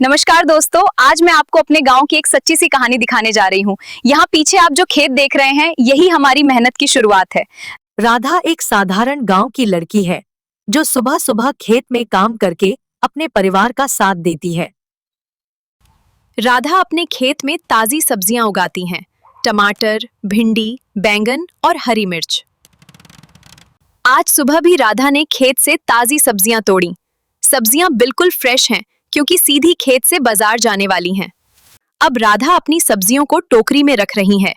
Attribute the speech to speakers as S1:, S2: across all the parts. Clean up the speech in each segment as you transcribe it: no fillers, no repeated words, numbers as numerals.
S1: नमस्कार दोस्तों, आज मैं आपको अपने गांव की एक सच्ची सी कहानी दिखाने जा रही हूँ। यहाँ पीछे आप जो खेत देख रहे हैं, यही हमारी मेहनत की शुरुआत है।
S2: राधा एक साधारण गांव की लड़की है जो सुबह सुबह खेत में काम करके अपने परिवार का साथ देती है।
S1: राधा अपने खेत में ताजी सब्जियां उगाती हैं, टमाटर, भिंडी, बैंगन और हरी मिर्च। आज सुबह भी राधा ने खेत से ताजी सब्जियां तोड़ी। सब्जियां बिल्कुल फ्रेश हैं क्योंकि सीधी खेत से बाजार जाने वाली हैं। अब राधा अपनी सब्जियों को टोकरी में रख रही है।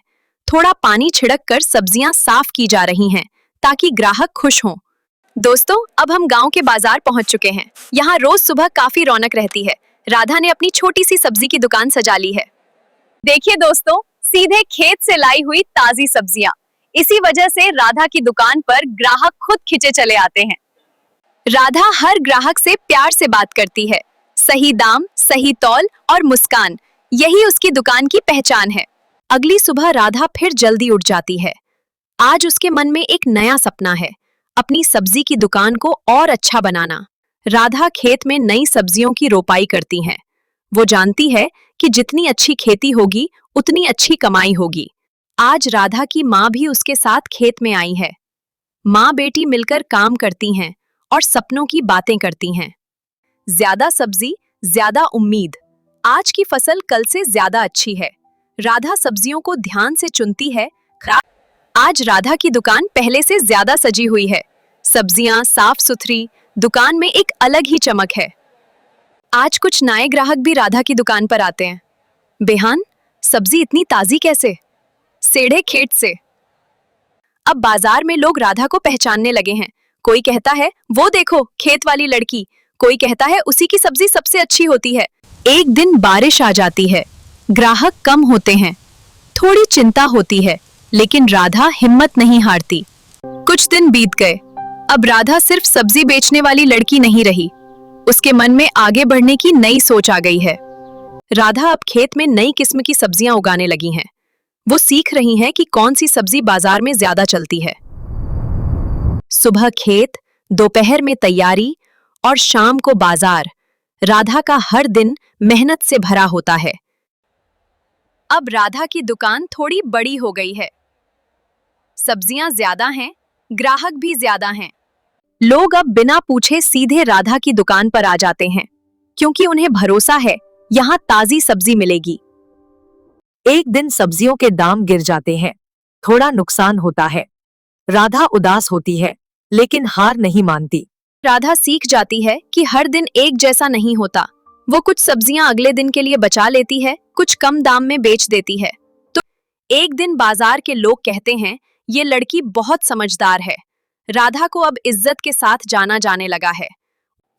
S1: थोड़ा पानी छिड़क कर सब्जियां साफ की जा रही हैं ताकि ग्राहक खुश हों। दोस्तों, अब हम गांव के बाजार पहुंच चुके हैं। यहाँ रोज सुबह काफी रौनक रहती है। राधा ने अपनी छोटी सी सब्जी की दुकान सजा ली है। देखिए दोस्तों, सीधे खेत से लाई हुई ताजी सब्जियां। इसी वजह से राधा की दुकान पर ग्राहक खुद खिंचे चले आते हैं। राधा हर ग्राहक से प्यार से बात करती है। सही दाम, सही तौल और मुस्कान, यही उसकी दुकान की पहचान है। अगली सुबह राधा फिर जल्दी उठ जाती है। आज उसके मन में एक नया सपना है, अपनी सब्जी की दुकान को और अच्छा बनाना। राधा खेत में नई सब्जियों की रोपाई करती है। वो जानती है कि जितनी अच्छी खेती होगी उतनी अच्छी कमाई होगी। आज राधा की माँ भी उसके साथ खेत में आई है। माँ बेटी मिलकर काम करती हैं और सपनों की बातें करती हैं। ज्यादा सब्जी, ज्यादा उम्मीद। आज की फसल कल से ज्यादा अच्छी है। राधा सब्जियों को ध्यान से चुनती है। आज राधा की दुकान पहले से ज्यादा सजी हुई है। सब्जियां साफ सुथरी, दुकान में एक अलग ही चमक है। आज कुछ नए ग्राहक भी राधा की दुकान पर आते हैं। बेहान, सब्जी इतनी ताजी कैसे? सेढ़े खेत से। अब बाजार में लोग राधा को पहचानने लगे हैं। कोई कहता है, वो देखो खेत वाली लड़की। कोई कहता है, उसी की सब्जी सबसे अच्छी होती है। एक दिन बारिश आ जाती है। ग्राहक कम होते हैं। थोड़ी चिंता होती है, लेकिन राधा हिम्मत नहीं हारती। कुछ दिन बीत गए। अब राधा सिर्फ सब्जी बेचने वाली लड़की नहीं रही। उसके मन में आगे बढ़ने की नई सोच आ गई है। राधा अब खेत में नई किस्म की सब्जियां उगाने लगी हैं। वो सीख रही हैं कि कौन सी सब्जी बाजार में ज्यादा चलती है। सुबह खेत, दोपहर में तैयारी और शाम को बाजार। राधा का हर दिन मेहनत से भरा होता है। अब राधा की दुकान थोड़ी बड़ी हो गई है। सब्जियां ज्यादा हैं, ग्राहक भी ज्यादा हैं। लोग अब बिना पूछे सीधे राधा की दुकान पर आ जाते हैं, क्योंकि उन्हें भरोसा है यहाँ ताजी सब्जी मिलेगी।
S2: एक दिन सब्जियों के दाम गिर जाते हैं। थोड़ा नुकसान होता है। राधा उदास होती है, लेकिन हार नहीं मानती।
S1: राधा सीख जाती है कि हर दिन एक जैसा नहीं होता। वो कुछ सब्जियां अगले दिन के लिए बचा लेती है, कुछ कम दाम में बेच देती है। तो एक दिन बाजार के लोग कहते हैं, ये लड़की बहुत समझदार है। राधा को अब इज्जत के साथ जाना जाने लगा है।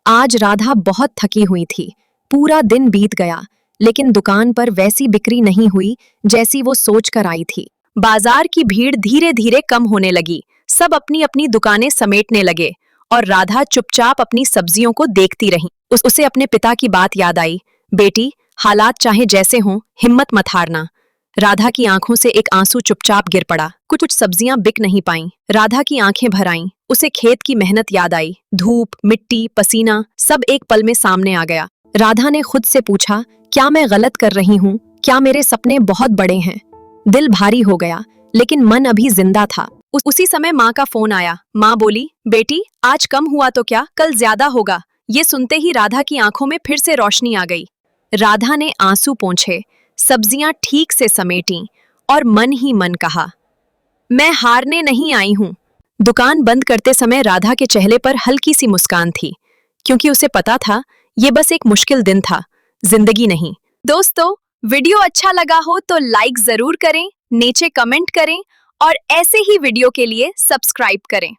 S1: आज राधा बहुत थकी हुई थी। पूरा दिन बीत गया, लेकिन दुकान पर वैसी बिक्री नहीं हुई जैसी वो सोच कर आई थी। बाजार की भीड़ धीरे धीरे कम होने लगी। सब अपनी अपनी दुकानें समेटने लगे और राधा चुपचाप अपनी सब्जियों को देखती रही। उसे अपने पिता की बात याद आई। बेटी, हालात चाहे जैसे हों, हिम्मत मत हारना। राधा की आंखों से एक आंसू चुपचाप गिर पड़ा। कुछ सब्जियां बिक नहीं पाईं। राधा की आंखें भर आईं। उसे खेत की मेहनत याद आई। धूप, मिट्टी, पसीना, सब एक पल में सामने आ गया। राधा ने खुद से पूछा, क्या मैं गलत कर रही हूँ? क्या मेरे सपने बहुत बड़े हैं? दिल भारी हो गया, लेकिन मन अभी जिंदा था। उसी समय माँ का फोन आया। माँ बोली, बेटी, आज कम हुआ तो क्या, कल ज्यादा होगा। ये सुनते ही राधा की आंखों में फिर से रोशनी आ गई। राधा ने आंसू पोंछे, सब्जियां ठीक से समेटी और मन ही मन कहा, मैं हारने नहीं आई हूँ। दुकान बंद करते समय राधा के चेहरे पर हल्की सी मुस्कान थी, क्योंकि उसे पता था ये बस एक मुश्किल दिन था, जिंदगी नहीं। दोस्तों, वीडियो अच्छा लगा हो तो लाइक जरूर करें, नीचे कमेंट करें और ऐसे ही वीडियो के लिए सब्सक्राइब करें।